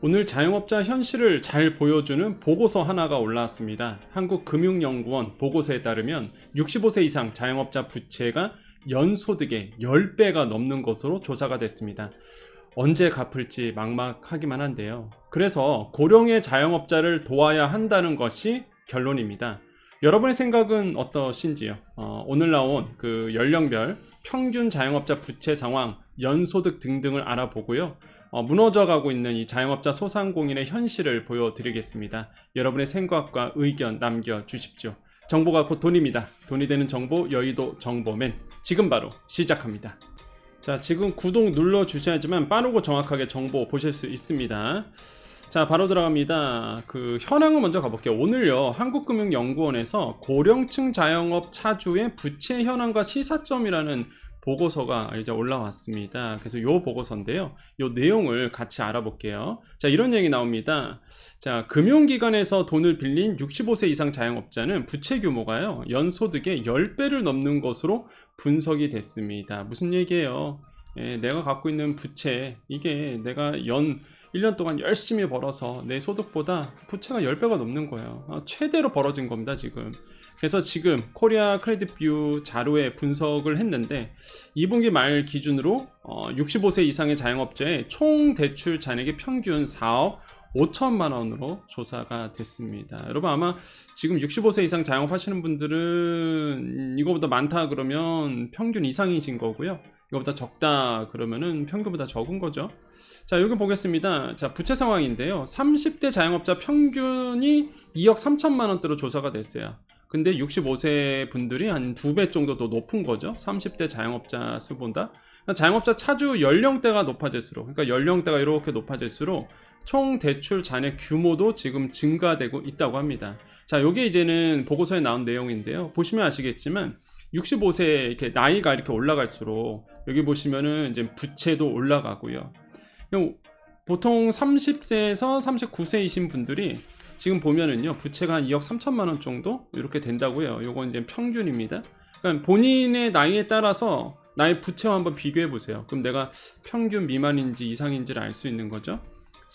오늘 자영업자 현실을 잘 보여주는 보고서 하나가 올라왔습니다. 한국금융연구원 보고서에 따르면 65세 이상 자영업자 부채가 연소득의 10배가 넘는 것으로 조사가 됐습니다. 언제 갚을지 막막하기만 한데요. 그래서 고령의 자영업자를 도와야 한다는 것이 결론입니다. 여러분의 생각은 어떠신지요? 오늘 나온 그 연령별 평균 자영업자 부채 상황, 연소득 등등을 알아보고요. 무너져가고 있는 이 자영업자 소상공인의 현실을 보여드리겠습니다. 여러분의 생각과 의견 남겨주십시오. 정보가 곧 돈입니다. 돈이 되는 정보, 여의도 정보맨. 지금 바로 시작합니다. 자, 지금 구독 눌러주셔야지만 빠르고 정확하게 정보 보실 수 있습니다. 자, 바로 들어갑니다. 그 현황을 먼저 가볼게요. 오늘요, 한국금융연구원에서 고령층 자영업 차주의 부채 현황과 시사점이라는 보고서가 이제 올라왔습니다. 그래서 이 보고서인데요. 이 내용을 같이 알아볼게요. 자, 이런 얘기 나옵니다. 자, 금융기관에서 돈을 빌린 65세 이상 자영업자는 부채 규모가요, 연소득의 10배를 넘는 것으로 분석이 됐습니다. 무슨 얘기예요? 내가 갖고 있는 부채, 이게 내가 1년 동안 열심히 벌어서 내 소득보다 부채가 10배가 넘는 거예요. 최대로 벌어진 겁니다, 지금. 그래서 지금 코리아 크레딧 뷰 자료에 분석을 했는데 2분기 말 기준으로 65세 이상의 자영업자의 총 대출 잔액이 평균 4억 5천만 원으로 조사가 됐습니다. 여러분 아마 지금 65세 이상 자영업 하시는 분들은 이거보다 많다 그러면 평균 이상이신 거고요. 이거보다 적다 그러면은 평균보다 적은 거죠. 자, 여기 보겠습니다. 자, 부채 상황인데요. 30대 자영업자 평균이 2억 3천만 원대로 조사가 됐어요. 근데 65세 분들이 한 2배 정도 더 높은 거죠. 30대 자영업자 수보다. 자영업자 차주 연령대가 높아질수록, 그러니까 연령대가 이렇게 높아질수록 총 대출 잔액 규모도 지금 증가되고 있다고 합니다. 자, 요게 이제는 보고서에 나온 내용인데요. 보시면 아시겠지만 65세 이렇게 나이가 이렇게 올라갈수록 여기 보시면은 이제 부채도 올라가고요. 보통 30세에서 39세이신 분들이 지금 보면은요, 부채가 한 2억 3천만 원 정도 이렇게 된다고요. 요건 이제 평균입니다. 그러니까 본인의 나이에 따라서 나의 부채와 한번 비교해 보세요. 그럼 내가 평균 미만인지 이상인지를 알 수 있는 거죠.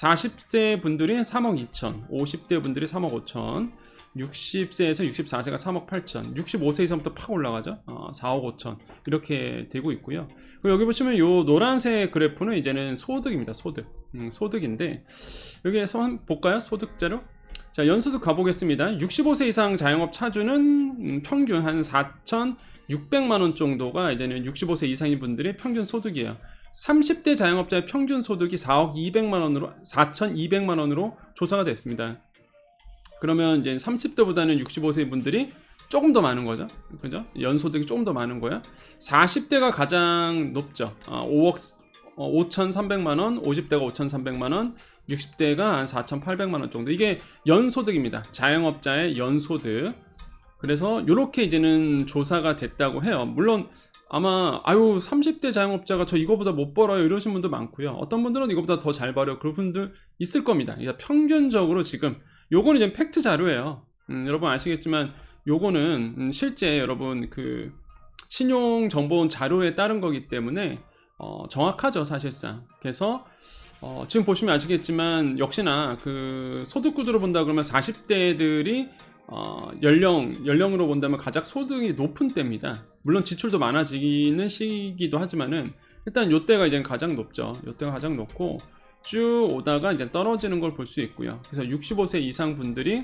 40세 분들이 3억 2천, 50대 분들이 3억 5천, 60세에서 64세가 3억 8천, 65세 이상부터 팍 올라가죠. 4억 5천 이렇게 되고 있고요. 그리고 여기 보시면 요 노란색 그래프는 이제는 소득입니다. 소득인데 여기에서 한번 볼까요? 소득자료. 자, 연소득 가보겠습니다. 65세 이상 자영업 차주는 평균 한 4,600만 원 정도가 이제는 65세 이상인 분들의 평균 소득이에요. 30대 자영업자의 평균 소득이 4억 200만 원으로 4,200만 원으로 조사가 됐습니다. 그러면 이제 30대보다는 65세 분들이 조금 더 많은 거죠. 그죠? 연소득이 조금 더 많은 거야. 40대가 가장 높죠. 5억 5,300만 원, 50대가 5,300만 원, 60대가 한 4,800만 원 정도. 이게 연소득입니다. 자영업자의 연소득. 그래서 이렇게 이제는 조사가 됐다고 해요. 물론 아마 30대 자영업자가 저 이거보다 못 벌어요 이러신 분도 많고요. 어떤 분들은 이거보다 더 잘 벌어요. 그런 분들 있을 겁니다. 그러니까 평균적으로 지금 요거는 이제 팩트 자료예요. 여러분 아시겠지만 요거는 실제 여러분 그 신용 정보원 자료에 따른 거기 때문에 정확하죠, 사실상. 그래서 지금 보시면 아시겠지만 역시나 그 소득 구조로 본다 그러면 40대들이 연령으로 본다면 가장 소득이 높은 때입니다. 물론 지출도 많아지는 시기도 하지만은 일단 요때가 이제 가장 높죠. 요때가 가장 높고 쭉 오다가 이제 떨어지는 걸 볼 수 있고요. 그래서 65세 이상 분들이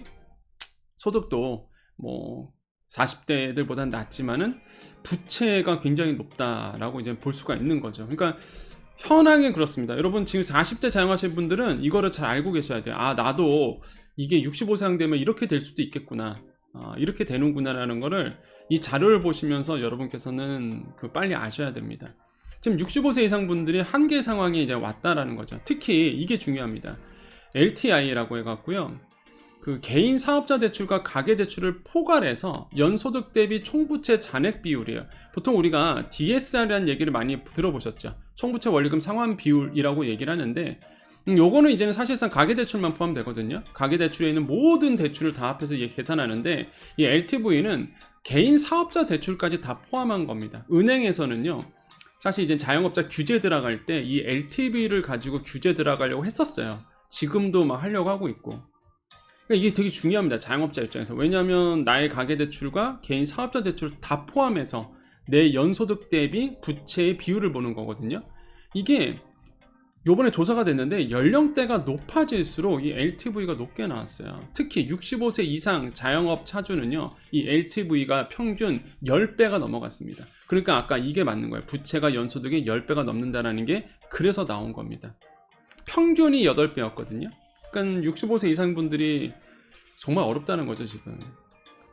소득도 뭐 40대들보다는 낮지만은 부채가 굉장히 높다라고 이제 볼 수가 있는 거죠. 그러니까 현황이 그렇습니다. 여러분 지금 40대 자영하시는 분들은 이거를 잘 알고 계셔야 돼요. 나도 이게 65세 되면 이렇게 될 수도 있겠구나. 이렇게 되는구나라는 거를 이 자료를 보시면서 여러분께서는 빨리 아셔야 됩니다. 지금 65세 이상 분들이 한계 상황이 이제 왔다라는 거죠. 특히 이게 중요합니다. LTI라고 해갖고요. 그 개인 사업자 대출과 가계 대출을 포괄해서 연소득 대비 총부채 잔액 비율이에요. 보통 우리가 DSR이라는 얘기를 많이 들어보셨죠. 총부채 원리금 상환 비율이라고 얘기를 하는데 요거는 이제는 사실상 가계 대출만 포함되거든요. 가계 대출에 있는 모든 대출을 다 합해서 계산하는데 이 LTV는 개인 사업자 대출까지 다 포함한 겁니다. 은행에서는요. 사실 이제 자영업자 규제 들어갈 때 이 LTV를 가지고 규제 들어가려고 했었어요. 지금도 막 하려고 하고 있고. 그러니까 이게 되게 중요합니다. 자영업자 입장에서. 왜냐하면 나의 가계대출과 개인 사업자 대출 다 포함해서 내 연소득 대비 부채의 비율을 보는 거거든요. 이게 요번에 조사가 됐는데 연령대가 높아질수록 이 LTV가 높게 나왔어요. 특히 65세 이상 자영업 차주는요, 이 LTV가 평균 10배가 넘어갔습니다. 그러니까 아까 이게 맞는 거예요. 부채가 연소득의 10배가 넘는다는 게 그래서 나온 겁니다. 평균이 8배였거든요. 그러니까 65세 이상 분들이 정말 어렵다는 거죠, 지금.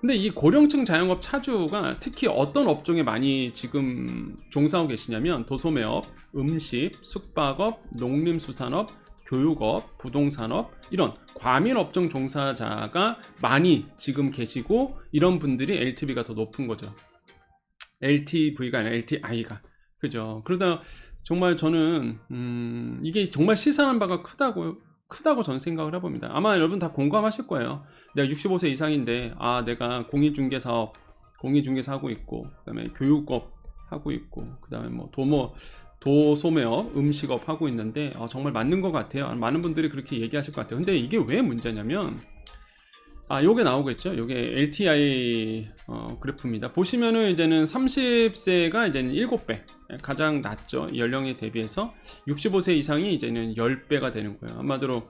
근데 이 고령층 자영업 차주가 특히 어떤 업종에 많이 지금 종사하고 계시냐면 도소매업, 음식, 숙박업, 농림수산업, 교육업, 부동산업 이런 과민 업종 종사자가 많이 지금 계시고 이런 분들이 LTV가 더 높은 거죠. LTV가 아니라 LTI가. 그죠? 그러다 정말 저는 이게 정말 시사하는 바가 크다고 저는 생각을 해봅니다. 아마 여러분 다 공감하실 거예요. 내가 65세 이상인데 내가 공인중개사 하고 있고, 그 다음에 교육업 하고 있고, 그 다음에 뭐 도소매업, 음식업 하고 있는데 정말 맞는 것 같아요. 많은 분들이 그렇게 얘기하실 것 같아요. 근데 이게 왜 문제냐면 요게 나오겠죠. 요게 LTI 그래프입니다. 보시면은 이제는 30세가 이제는 7배 가장 낮죠. 연령에 대비해서 65세 이상이 이제는 10배가 되는 거예요. 한마디로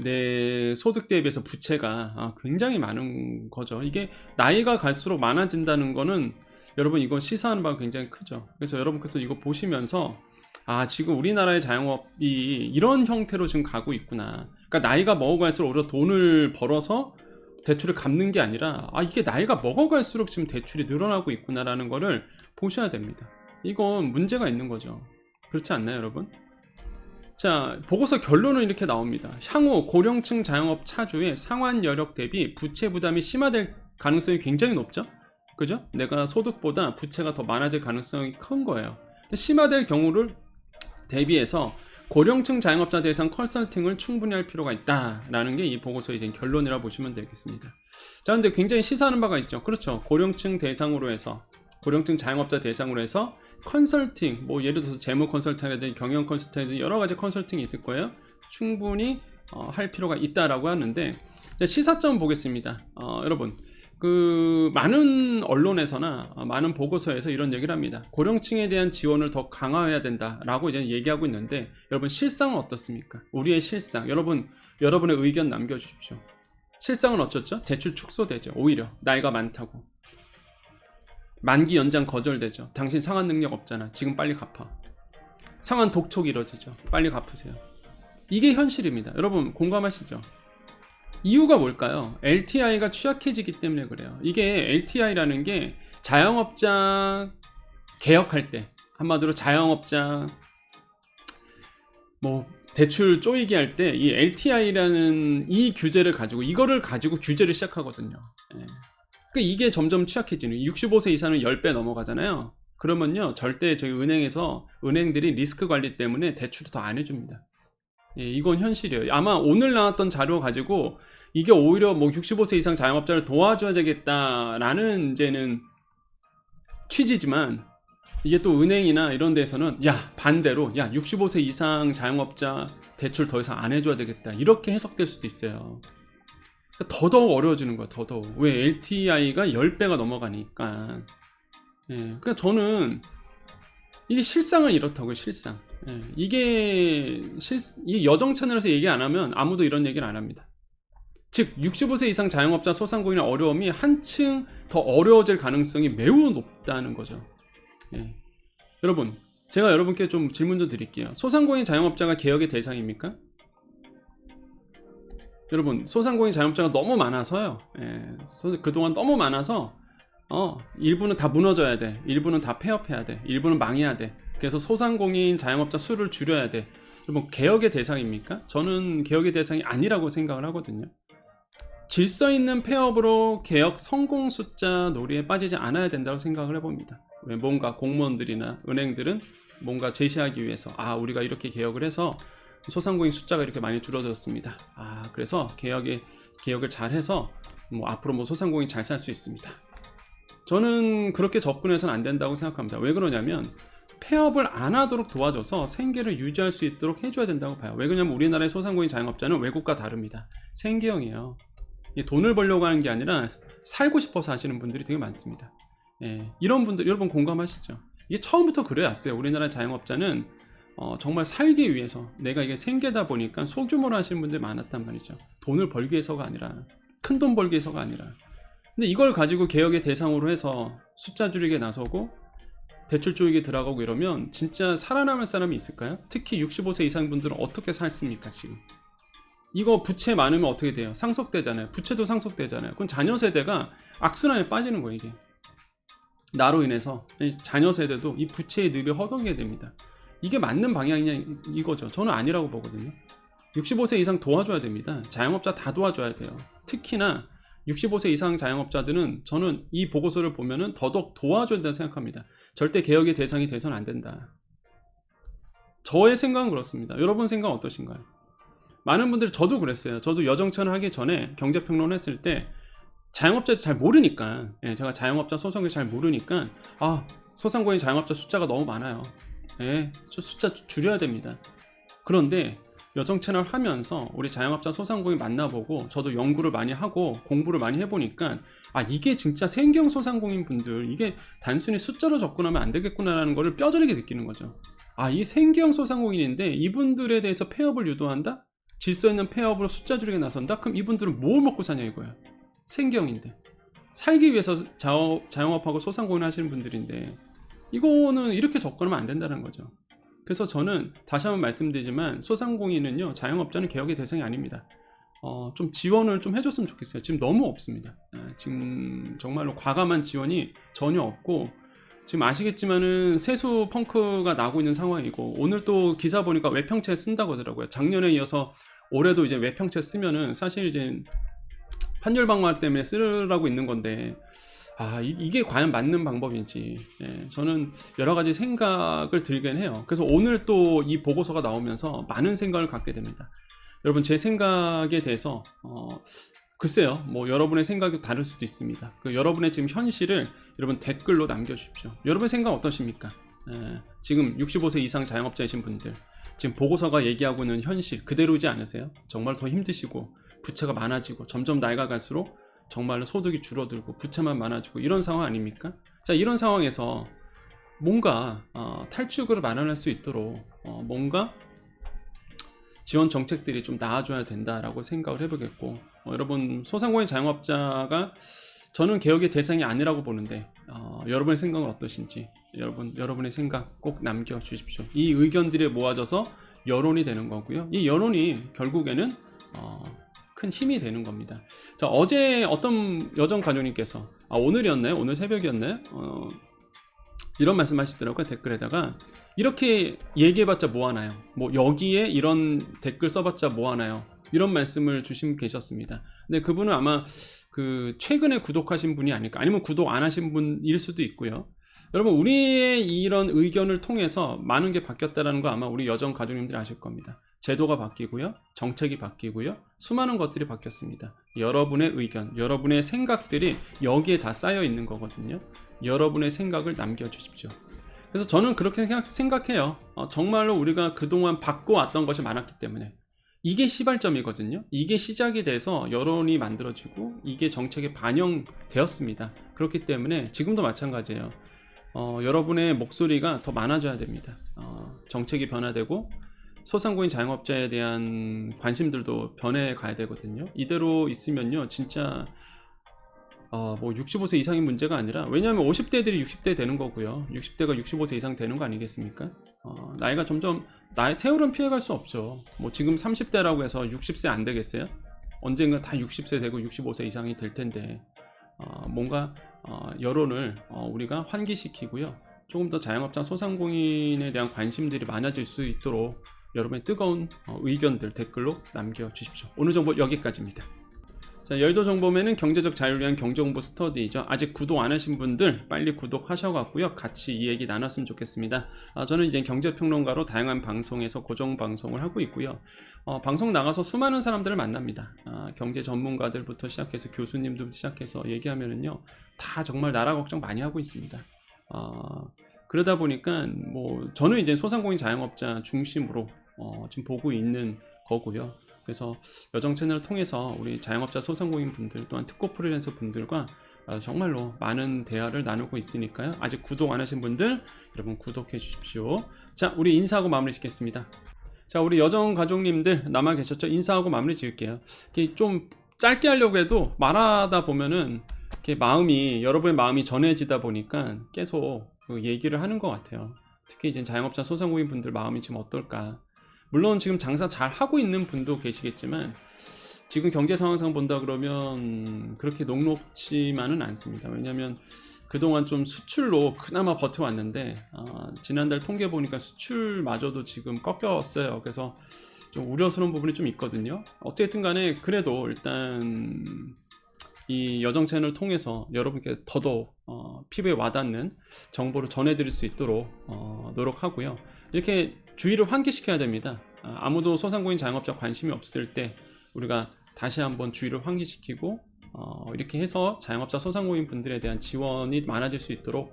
내 소득 대비해서 부채가 굉장히 많은 거죠. 이게 나이가 갈수록 많아진다는 거는 여러분 이거 시사하는 바가 굉장히 크죠. 그래서 여러분께서 이거 보시면서 지금 우리나라의 자영업이 이런 형태로 지금 가고 있구나. 그러니까 나이가 먹어갈수록 오히려 돈을 벌어서 대출을 갚는 게 아니라 이게 나이가 먹어갈수록 지금 대출이 늘어나고 있구나라는 거를 보셔야 됩니다. 이건 문제가 있는 거죠. 그렇지 않나요, 여러분? 자, 보고서 결론은 이렇게 나옵니다. 향후 고령층 자영업 차주의 상환 여력 대비 부채 부담이 심화될 가능성이 굉장히 높죠? 그죠? 내가 소득보다 부채가 더 많아질 가능성이 큰 거예요. 심화될 경우를 대비해서 고령층 자영업자 대상 컨설팅을 충분히 할 필요가 있다라는 게 이 보고서의 이제 결론이라 보시면 되겠습니다. 자, 근데 굉장히 시사하는 바가 있죠. 그렇죠. 고령층 자영업자 대상으로 해서 컨설팅, 뭐 예를 들어서 재무 컨설팅이라든지 경영 컨설팅이라든지 여러 가지 컨설팅이 있을 거예요. 충분히 할 필요가 있다라고 하는데, 시사점 보겠습니다. 여러분, 많은 언론에서나 많은 보고서에서 이런 얘기를 합니다. 고령층에 대한 지원을 더 강화해야 된다라고 이제 얘기하고 있는데, 여러분 실상은 어떻습니까? 우리의 실상, 여러분의 의견 남겨주십시오. 실상은 어쩌죠? 대출 축소되죠. 오히려 나이가 많다고. 만기 연장 거절되죠. 당신 상환 능력 없잖아. 지금 빨리 갚아. 상환 독촉이 이뤄지죠. 빨리 갚으세요. 이게 현실입니다. 여러분 공감하시죠? 이유가 뭘까요? LTI가 취약해지기 때문에 그래요. 이게 LTI라는 게 자영업자 개혁할 때, 한마디로 자영업자 대출 쪼이기 할 때 이 LTI라는 이 규제를 가지고 이거를 가지고 규제를 시작하거든요. 그러니까 이게 점점 취약해지는, 65세 이상은 10배 넘어가잖아요. 그러면요 절대 저희 은행들이 리스크 관리 때문에 대출을 더 안 해줍니다. 이건 현실이에요. 아마 오늘 나왔던 자료 가지고 이게 오히려 65세 이상 자영업자를 도와줘야 되겠다라는 이제는 취지지만, 이게 또 은행이나 이런 데서는 반대로 65세 이상 자영업자 대출 더 이상 안 해줘야 되겠다 이렇게 해석될 수도 있어요. 더더욱 어려워지는 거야. 더더욱. 왜? LTI가 10배가 넘어가니까. 그러니까 저는 이게 실상은 이렇다고요. 실상. 이게 여정 채널에서 얘기 안 하면 아무도 이런 얘기를 안 합니다. 즉 65세 이상 자영업자 소상공인의 어려움이 한층 더 어려워질 가능성이 매우 높다는 거죠. 여러분, 제가 여러분께 좀 질문 좀 드릴게요. 소상공인 자영업자가 개혁의 대상입니까? 여러분, 소상공인 자영업자가 너무 많아서요. 그동안 너무 많아서 일부는 다 무너져야 돼, 일부는 다 폐업해야 돼, 일부는 망해야 돼. 그래서 소상공인 자영업자 수를 줄여야 돼. 여러분, 개혁의 대상입니까? 저는 개혁의 대상이 아니라고 생각을 하거든요. 질서 있는 폐업으로 개혁 성공 숫자 놀이에 빠지지 않아야 된다고 생각을 해봅니다. 왜? 뭔가 공무원들이나 은행들은 뭔가 제시하기 위해서 우리가 이렇게 개혁을 해서 소상공인 숫자가 이렇게 많이 줄어들었습니다. 그래서 개혁을 잘 해서 앞으로 소상공인 잘 살 수 있습니다. 저는 그렇게 접근해서는 안 된다고 생각합니다. 왜 그러냐면 폐업을 안 하도록 도와줘서 생계를 유지할 수 있도록 해줘야 된다고 봐요. 왜 그러냐면 우리나라의 소상공인 자영업자는 외국과 다릅니다. 생계형이에요. 돈을 벌려고 하는 게 아니라 살고 싶어서 하시는 분들이 되게 많습니다. 예, 이런 분들 여러분 공감하시죠? 이게 처음부터 그래왔어요. 우리나라 자영업자는 정말 살기 위해서, 내가 이게 생계다 보니까 소규모로 하시는 분들이 많았단 말이죠. 돈을 벌기 위해서가 아니라, 큰 돈 벌기 위해서가 아니라. 근데 이걸 가지고 개혁의 대상으로 해서 숫자 줄이게 나서고 대출 조익에 들어가고 이러면 진짜 살아남을 사람이 있을까요? 특히 65세 이상 분들은 어떻게 살습니까 지금? 이거 부채 많으면 어떻게 돼요? 상속되잖아요. 부채도 상속되잖아요. 그럼 자녀 세대가 악순환에 빠지는 거예요. 이게 나로 인해서 자녀 세대도 이 부채의 늪에 허덕이게 됩니다. 이게 맞는 방향이냐 이거죠. 저는 아니라고 보거든요. 65세 이상 도와줘야 됩니다. 자영업자 다 도와줘야 돼요. 특히나 65세 이상 자영업자들은 저는 이 보고서를 보면은 더더욱 도와줘야 된다고 생각합니다. 절대 개혁의 대상이 돼서는 안 된다. 저의 생각은 그렇습니다. 여러분 생각은 어떠신가요? 많은 분들이, 저도 그랬어요. 저도 여정천을 하기 전에 경제평론 했을 때 자영업자들 잘 모르니까, 제가 자영업자 소상공인 잘 모르니까 소상공인 자영업자 숫자가 너무 많아요. 숫자 줄여야 됩니다. 그런데 여정 채널 하면서 우리 자영업자 소상공인 만나보고 저도 연구를 많이 하고 공부를 많이 해보니까 이게 진짜 생경 소상공인 분들, 이게 단순히 숫자로 접근하면 안 되겠구나라는 거를 뼈저리게 느끼는 거죠. 이 생경 소상공인인데 이분들에 대해서 폐업을 유도한다? 질서 있는 폐업으로 숫자 줄이게 나선다? 그럼 이분들은 뭘 먹고 사냐 이거야. 생경인데 살기 위해서 자영업하고 소상공인 하시는 분들인데 이거는 이렇게 접근하면 안 된다는 거죠. 그래서 저는 다시 한번 말씀드리지만 소상공인은요, 자영업자는 개혁의 대상이 아닙니다. 좀 지원을 좀 해줬으면 좋겠어요. 지금 너무 없습니다. 지금 정말로 과감한 지원이 전혀 없고, 지금 아시겠지만은 세수 펑크가 나고 있는 상황이고, 오늘 또 기사 보니까 외평채 쓴다고 하더라고요. 작년에 이어서 올해도 이제 외평채 쓰면은 사실 이제 환율 방어할 때문에 쓰라고 있는 건데, 이게 과연 맞는 방법인지, 저는 여러 가지 생각을 들긴 해요. 그래서 오늘 또 이 보고서가 나오면서 많은 생각을 갖게 됩니다. 여러분, 제 생각에 대해서 글쎄요, 뭐 여러분의 생각이 다를 수도 있습니다. 여러분의 지금 현실을 여러분 댓글로 남겨주십시오. 여러분의 생각 어떠십니까? 지금 65세 이상 자영업자이신 분들, 지금 보고서가 얘기하고 있는 현실 그대로지 않으세요? 정말 더 힘드시고 부채가 많아지고 점점 나이가 갈수록 정말로 소득이 줄어들고 부채만 많아지고 이런 상황 아닙니까? 자, 이런 상황에서 뭔가 탈출구를 마련할 수 있도록 뭔가 지원 정책들이 좀 나아져야 된다라고 생각을 해보겠고, 여러분 소상공인 자영업자가 저는 개혁의 대상이 아니라고 보는데 여러분의 생각은 어떠신지 여러분의 생각 꼭 남겨주십시오. 이 의견들이 모아져서 여론이 되는 거고요. 이 여론이 결국에는 큰 힘이 되는 겁니다. 자, 어제 어떤 여정 가족님께서 오늘이었나요? 오늘 새벽이었나요? 이런 말씀 하시더라고요. 댓글에다가 이렇게 얘기해봤자 뭐하나요? 뭐 여기에 이런 댓글 써봤자 뭐하나요? 이런 말씀을 주신 계셨습니다. 근데 그분은 아마 최근에 구독하신 분이 아닐까, 아니면 구독 안 하신 분일 수도 있고요. 여러분, 우리의 이런 의견을 통해서 많은 게 바뀌었다는 거 아마 우리 여정 가족님들이 아실 겁니다. 제도가 바뀌고요, 정책이 바뀌고요, 수많은 것들이 바뀌었습니다. 여러분의 의견, 여러분의 생각들이 여기에 다 쌓여 있는 거거든요. 여러분의 생각을 남겨주십시오. 그래서 저는 그렇게 생각해요. 정말로 우리가 그동안 바꿔왔던 것이 많았기 때문에 이게 시발점이거든요. 이게 시작이 돼서 여론이 만들어지고 이게 정책에 반영되었습니다. 그렇기 때문에 지금도 마찬가지예요. 여러분의 목소리가 더 많아져야 됩니다. 정책이 변화되고 소상공인 자영업자에 대한 관심들도 변해 가야 되거든요. 이대로 있으면요, 진짜 뭐 65세 이상의 문제가 아니라, 왜냐하면 50대들이 60대 되는 거고요, 60대가 65세 이상 되는 거 아니겠습니까? 나이가 점점, 나의 세월은 피해갈 수 없죠. 뭐 지금 30대라고 해서 60세 안 되겠어요? 언젠가 다 60세 되고 65세 이상이 될 텐데, 뭔가 여론을 우리가 환기시키고요, 조금 더 자영업자 소상공인에 대한 관심들이 많아질 수 있도록 여러분의 뜨거운 의견들 댓글로 남겨주십시오. 오늘 정보 여기까지입니다. 자, 열도 정보면은 경제적 자유를 위한 경제공부 스터디죠. 아직 구독 안 하신 분들 빨리 구독하셔갖고요, 같이 이 얘기 나눴으면 좋겠습니다. 저는 이제 경제평론가로 다양한 방송에서 고정 방송을 하고 있고요. 방송 나가서 수많은 사람들을 만납니다. 경제 전문가들부터 시작해서 교수님들부터 시작해서 얘기하면은요, 다 정말 나라 걱정 많이 하고 있습니다. 그러다 보니까 뭐 저는 이제 소상공인 자영업자 중심으로 지금 보고 있는 거고요. 그래서 여정 채널을 통해서 우리 자영업자 소상공인 분들 또한 특고 프리랜서 분들과 정말로 많은 대화를 나누고 있으니까요. 아직 구독 안 하신 분들 여러분 구독해 주십시오. 자, 우리 인사하고 마무리 짓겠습니다. 자, 우리 여정 가족님들 남아 계셨죠? 인사하고 마무리 지을게요. 이게 좀 짧게 하려고 해도 말하다 보면은 이렇게 여러분의 마음이 전해지다 보니까 계속 그 얘기를 하는 것 같아요. 특히 이제 자영업자 소상공인 분들 마음이 지금 어떨까? 물론 지금 장사 잘 하고 있는 분도 계시겠지만 지금 경제 상황상 본다 그러면 그렇게 녹록지만은 않습니다. 왜냐하면 그동안 좀 수출로 그나마 버텨왔는데 지난달 통계 보니까 수출마저도 지금 꺾였어요. 그래서 좀 우려스러운 부분이 좀 있거든요. 어쨌든 간에 그래도 일단 이 여정 채널을 통해서 여러분께 더더욱 피부에 와닿는 정보를 전해드릴 수 있도록 노력하고요. 이렇게 주의를 환기시켜야 됩니다. 아무도 소상공인 자영업자 관심이 없을 때 우리가 다시 한번 주의를 환기시키고 이렇게 해서 자영업자 소상공인 분들에 대한 지원이 많아질 수 있도록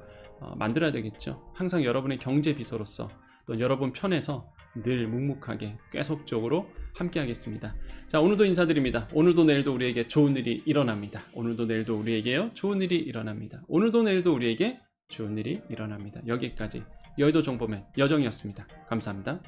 만들어야 되겠죠. 항상 여러분의 경제 비서로서 또 여러분 편에서 늘 묵묵하게 계속적으로 함께 하겠습니다. 자, 오늘도 인사드립니다. 오늘도 내일도 우리에게 좋은 일이 일어납니다. 오늘도 내일도 우리에게요 좋은 일이 일어납니다. 오늘도 내일도 우리에게 좋은 일이 일어납니다. 여기까지 여의도 정보맨 여정이었습니다. 감사합니다.